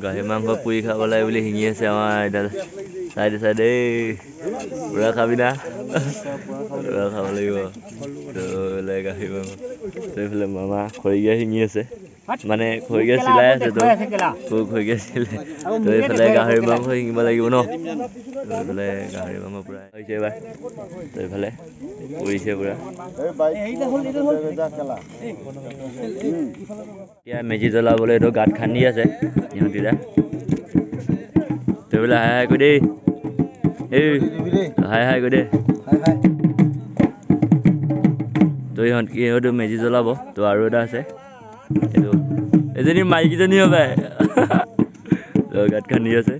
গাহৰি মাংস পুৰি খাব লাগে বুলি শিঙি আছে আমাৰ আইডাল চাইডে চাইডে পুৰা খাবি না পুৰা খাব লাগিব গাহৰি মাংস এইফালে মামা খৰিগা শিঙি আছে মানে খৰিগা চিলাই আছে তো খৰিগা চিলাই তো এইফালে গাহৰি মাংস শিঙিব লাগিব ন এইফালে গাহৰি মাংস পুৰা হৈছে এইবাৰ তো এইফালে পুৰিছে পুৰা এতিয়া মেজি জ্বলাবলৈ এইটো গাঁত খান্দি আছে ইহঁতিরা তো এইফালে হাই হাই কৈ দেই হাই হাই কৈ দে তো ইহঁতো মেজি জ্বলাব তো আৰু এটা আছে এইটো এজনী মাইকীজনী হবে তো গাঁত খান্দি আছে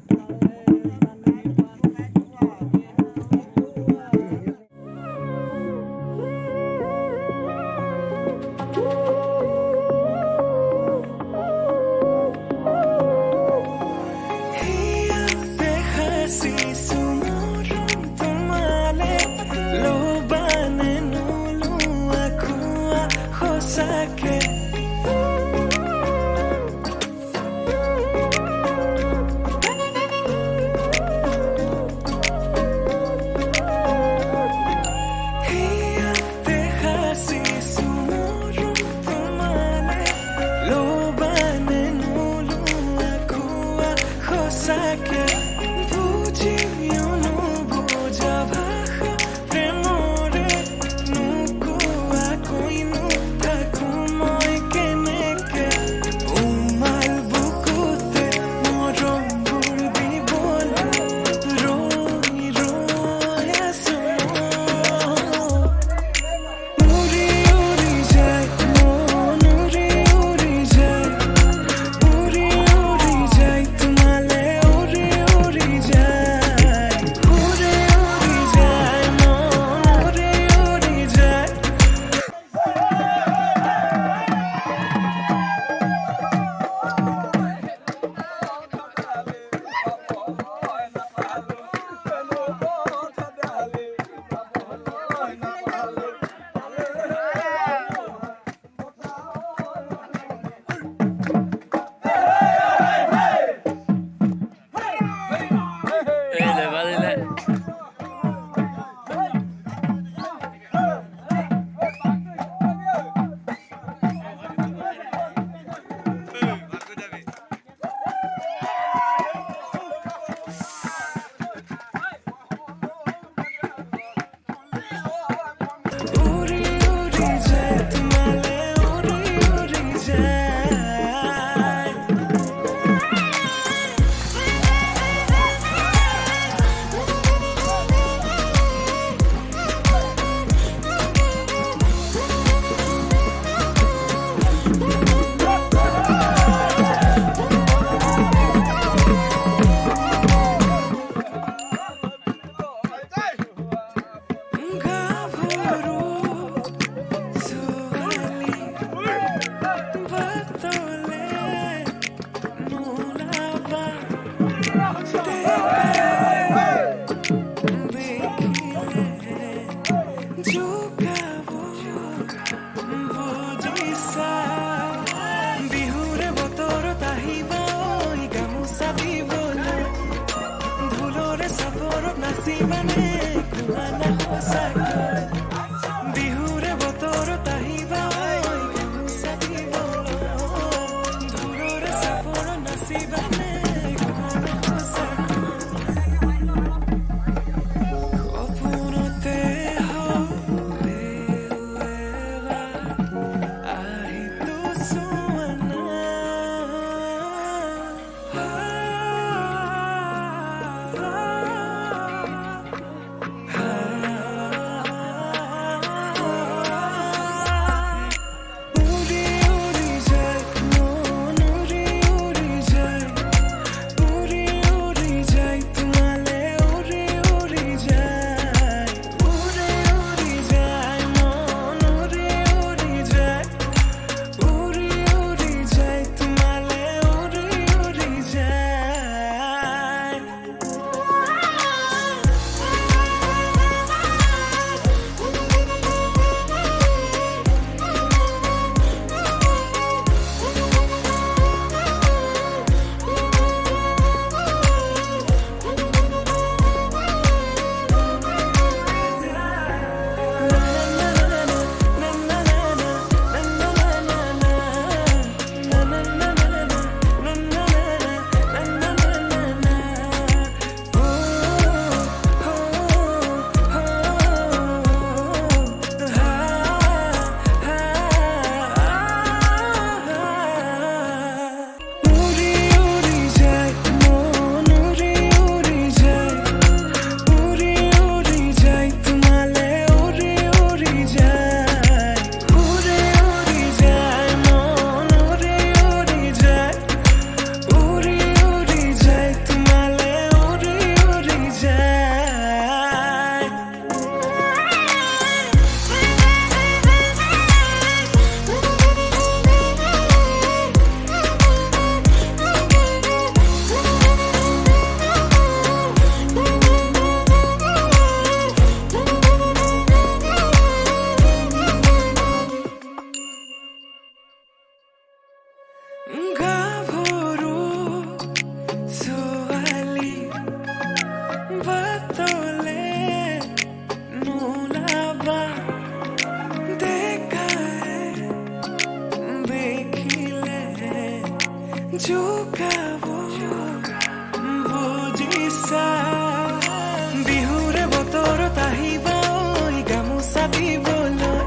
বিহুৰে বতৰত আহিবা ঐ গামোচা দিবলৈ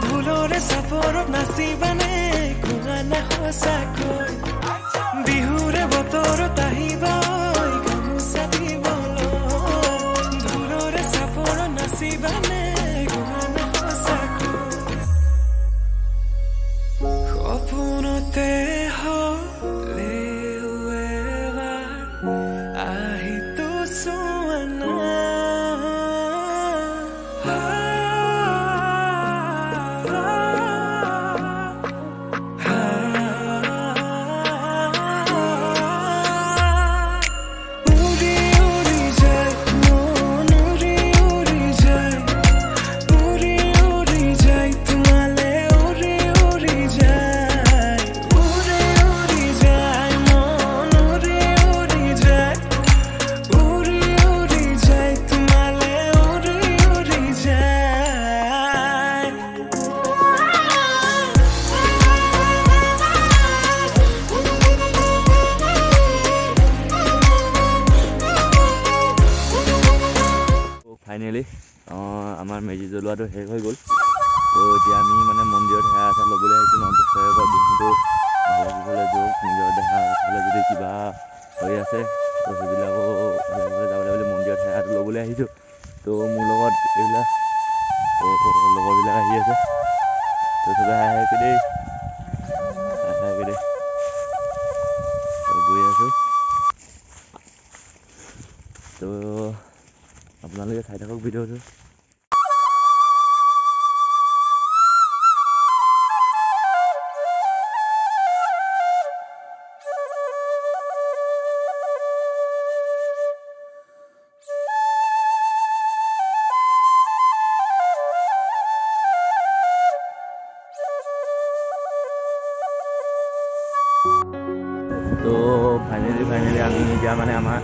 ঢোলৰে চাপৰত নাচিবানে কোৱানা সঁচাকৈ বিহুৰে বতৰত আহিবা ঐ গামোচা দিবলৈ ঢোলৰে চাপৰত নাচিবানে কোৱানা সঁচাকৈ সপোনতে হ'লেও এবাৰ আহিতো চোৱা ফাইনেলি আমাৰ মেজি জ্বলোৱাটো শেষ হৈ গ'ল। তো এতিয়া আমি মানে মন্দিৰত সেৱা এটা ল'বলৈ আহিছোঁ ন। বছৰেকৰ বিহুটো ভালে কুশলে যাওক, নিজৰ দেহা কুশলে যদি কিবা হৈ আছে তো সেইবিলাকো ভালে কুশলে যাবলৈ বুলি মন্দিৰত সেৱাটো ল'বলৈ আহিছোঁ। তো মোৰ লগত এইবিলাক লগৰবিলাক আহি আছে। তো চবে হাই দেই, হাই দেই, তো গৈ আছোঁ। তো আপোনালোকে চাই থাকক ভিডিঅ'টো। তো ফাইনেলি আমি এতিয়া মানে আমাৰ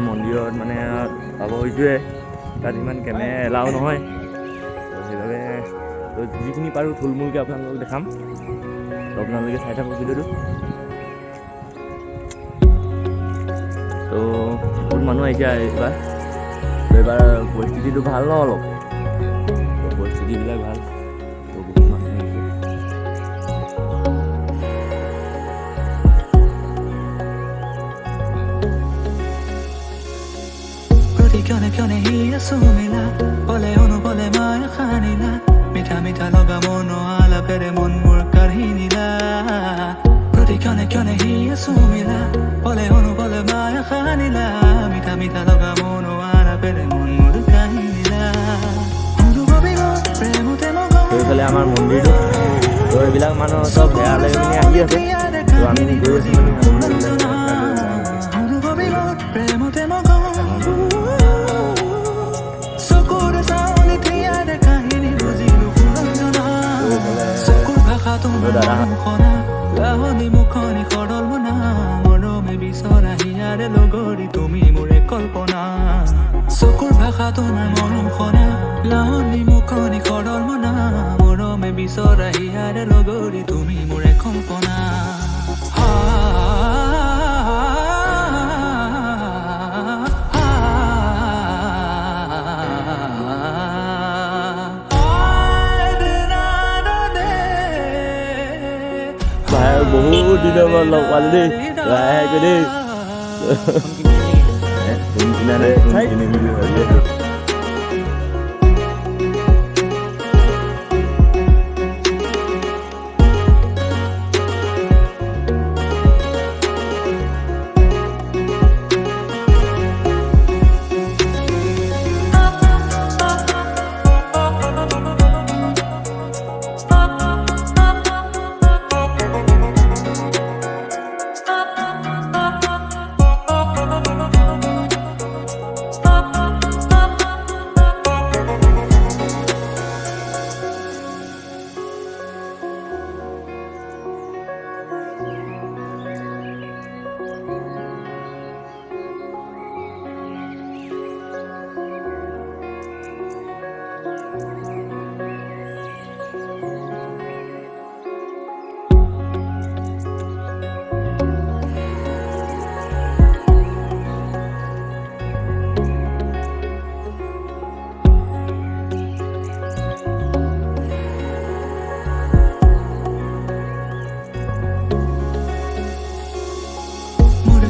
মন্দিৰত মানে পাব হৈছোঁৱে। তাত ইমান কেমেৰা এলাও নহয়, তো সেইবাবে তো যিখিনি পাৰোঁ থুলমূলকৈ আপোনালোকক দেখাম। তো আপোনালোকে চাই থাকক ভিডিঅ'টো। তো বহুত মানুহ আহিছে এইবাৰ। এইবাৰ পৰিস্থিতিটো ভাল ন, অলপ পৰিস্থিতিবিলাক ভাল। তো বহুত মানুহ আহিছে। ক্ষণে ক্ষণে হিয়া সুমিলা বলে অনুবলে মায় খানিলা মিঠা মিঠা লগা মন আলাপেৰে মন মোৰ কাঢ়ি নিলা প্ৰতি ক্ষণে ক্ষণে হিয়া সুমিলা বলে অনুবলে মায় খানিলা মিঠা মিঠা লগা মন আলাপেৰে মন মোৰ কাঢ়ি নিলা প্ৰেমতে এইফালে আমাৰ মন্দিৰটো। তো এইবিলাক মানুহ চব বেয়া লাগি পিনি আহি আছে। তো আমি গৈ আছোঁ প্ৰেমতে লাহনি মুখনি সৰল মনা মৰমে বিচৰা হিয়াৰে লগৰী তুমি মোৰে কল্পনা চকুৰ ভাষা তোমাৰ মৰম খনা লাহনি মুখনি সৰল মনা মৰমে বিচৰা হিয়াৰে লগৰী তুমি মোৰে কল্পনা বহুত দিনৰ মূৰত লগ পালোঁ দেই, লাহেকৈ দেই। ফোন কিনা নাই, ফোন কিনিম বুলি ভাবি আছোঁ।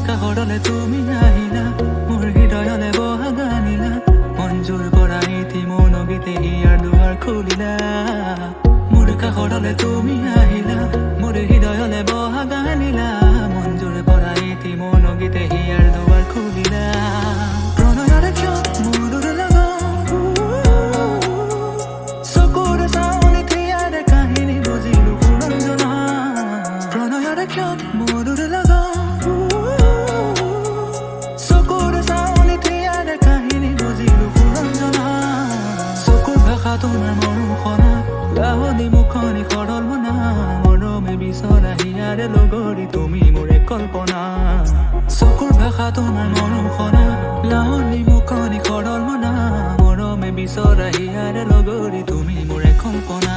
কাষৰলে তুমি আহিলা মোৰ হৃদয়লে বহা গানিলা মঞ্জুৰ কৰা ইতি মনগীতে হিয়াৰ দুৱাৰ খুলিলা মোৰ কাষৰলে তুমি আহিলা মোৰ হৃদয়লে বহা গানিলা মঞ্জুৰ কৰা ইতি মনগীতে হিয়াৰ দুৱাৰ খুলিলা প্ৰণয়ৰে কিয় মোৰৰ লগত চকুৰ চাউনি থিয়াৰে কাহিনী বুজিলো পুৰঞ্জনা প্ৰণয়ৰে কিয় মোৰৰ লগত চকুৰ চাউনি থিয়াৰে কাহিনী বুজিলো পুৰঞ্জনা চকুৰ ভাষা তোমাৰ মৰমখনা লাহনি মুখনি সৰল মনা মৰমে বিচৰা হিয়াৰে লগৰী তুমি মোৰে কল্পনা চকুৰ ভাষা তোমাৰ মৰমখনা লাহনি মুখনি সৰল মনা মৰমে বিচৰা হিয়াৰে লগৰী তুমি মোৰে কল্পনা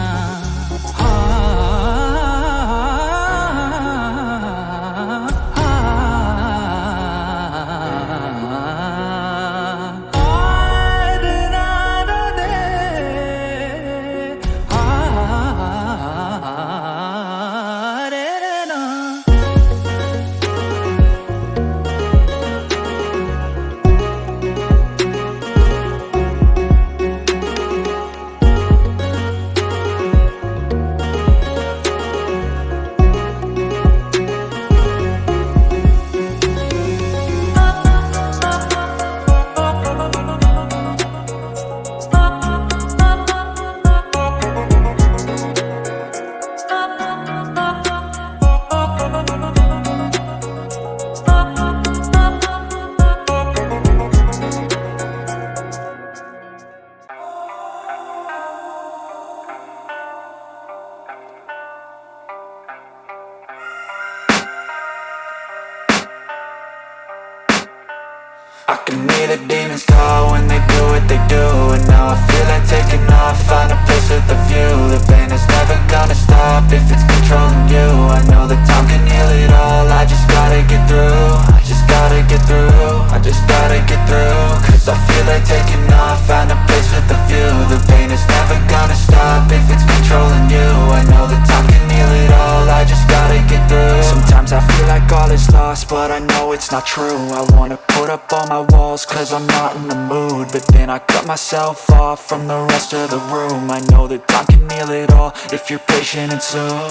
I can hear the demons call when they do what they do. And now I feel like taking off, find a place with a view. The pain is never gonna stop if it's controlling you. I know that time can heal it all, I just gotta get through. I just gotta get through, I just gotta get through. Cause I feel like taking off, find a place with a view. The pain is never gonna stop if it's controlling you. I know that time can heal it all, I just gotta get through. Sometimes I feel like all is lost, but I know it's not true. I wanna put up all my walls cause I'm not in the mood, but then I cut myself off from the rest of the room. I know that time can heal it all if you're patient and soon.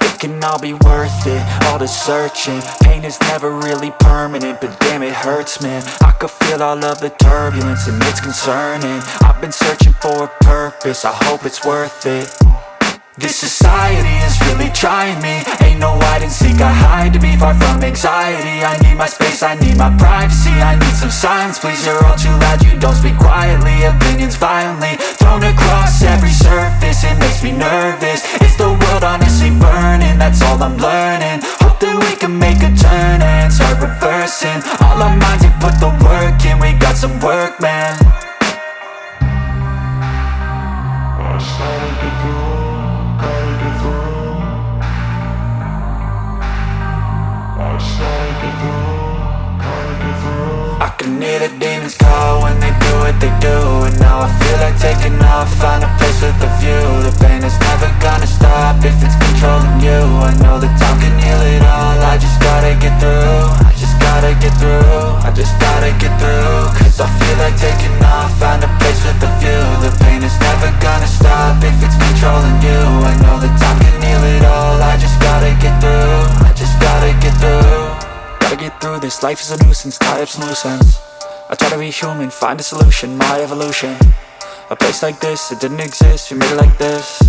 It can all be worth it, all the searching. Pain is never really permanent, but damn it hurts, man. I could feel all of the turbulence and it's concerning. I've been searching for a purpose, I hope it's worth it. This society is really trying me. Ain't no hide and seek, I hide to be far from anxiety. I need my space, I need my privacy. I need some silence, please, you're all too loud. You don't speak quietly, opinions violently thrown across every surface. It makes me nervous, is the world honestly burning? That's all I'm learning. Hope that we can make a turn and start reversing all our minds and put the work in. We got some work, man. I can hear the demons call when they do what they do. And now I feel like taking off, find a place with a view. The pain is never gonna stop if it's controlling you. I know that time can heal it all, I just gotta get through. I just gotta get through, I just gotta get through. Cause I feel like taking off, find a place with a view. The pain is never gonna stop if it's controlling you. I know that time can heal it all, I just gotta get through. I just gotta get through. Gotta get through this, life is a nuisance, tie up some loose ends. I try to be human, find a solution, my evolution. A place like this, it didn't exist, we made it like this.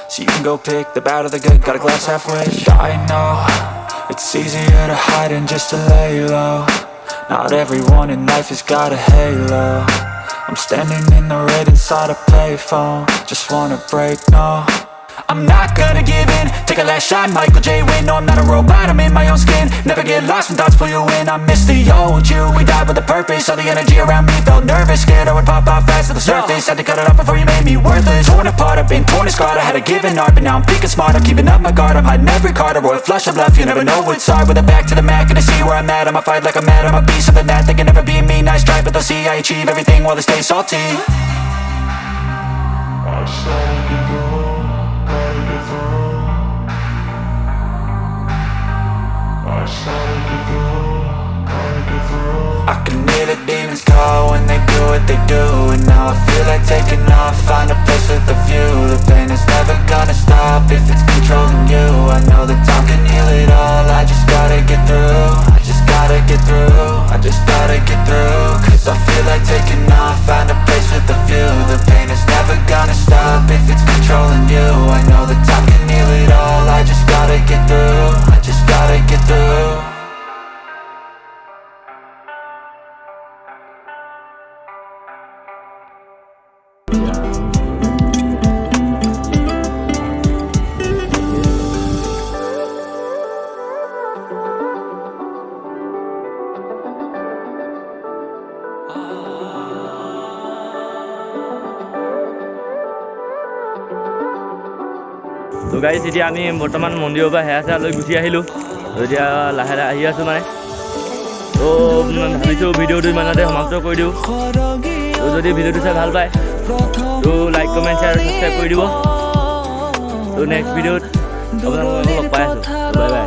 So you can go pick the bad or the good, got a glass halfway. I know, it's easier to hide than just to lay low. Not everyone in life has got a halo. I'm standing in the red inside a payphone. Just wanna break, no, I'm not gonna give in. Take a last shot, Michael J. Win. No, I'm not a robot, I'm in my own skin. Never get lost when thoughts pull you in. I miss the old you, we died with a purpose. All the energy around me felt nervous, scared I would pop off fast to the surface. Had to cut it off before you made me worthless. Torn apart, I've been torn and scarred. I had a given art, but now I'm thinking smart. I'm keeping up my guard, I'm hiding every card. A royal flush of love, you never know what's hard. With a back to the mat, gonna see where I'm at. I'ma fight like I'm mad, I'ma be something that they can never be me. Nice try, but they'll see I achieve everything while they stay salty. I started to go, gotta get through. I started to go, I can hear the demons call when they do what they do. And now I feel like taking off, find a place with a view. The pain is never gonna stop if it's controlling you. I know that time can heal it all, I just gotta get through. I just gotta get through, I just gotta get through. Cause I feel like taking off, find a place with a view. The pain is never gonna stop if it's controlling you. I know that time can heal it all, I just gotta get through. I just gotta get through. তো guys এতিয়া আমি বৰ্তমান মন্দিৰৰ পৰা সেয়া চেয়া লৈ Gucci আহিলোঁ। এতিয়া লাহে লাহে আহি আছোঁ মানে। তো ভাবিছোঁ ভিডিঅ'টো ইমানতে সমাপ্ত কৰি দিওঁ। তো যদি ভিডিঅ'টো চাই ভাল পায় তো লাইক কমেণ্ট শ্বেয়াৰ ছাবস্ক্ৰাইব কৰি দিব। তো নেক্সট ভিডিঅ'ত আপোনালোকক লগ পাই আছোঁ। Bye bye.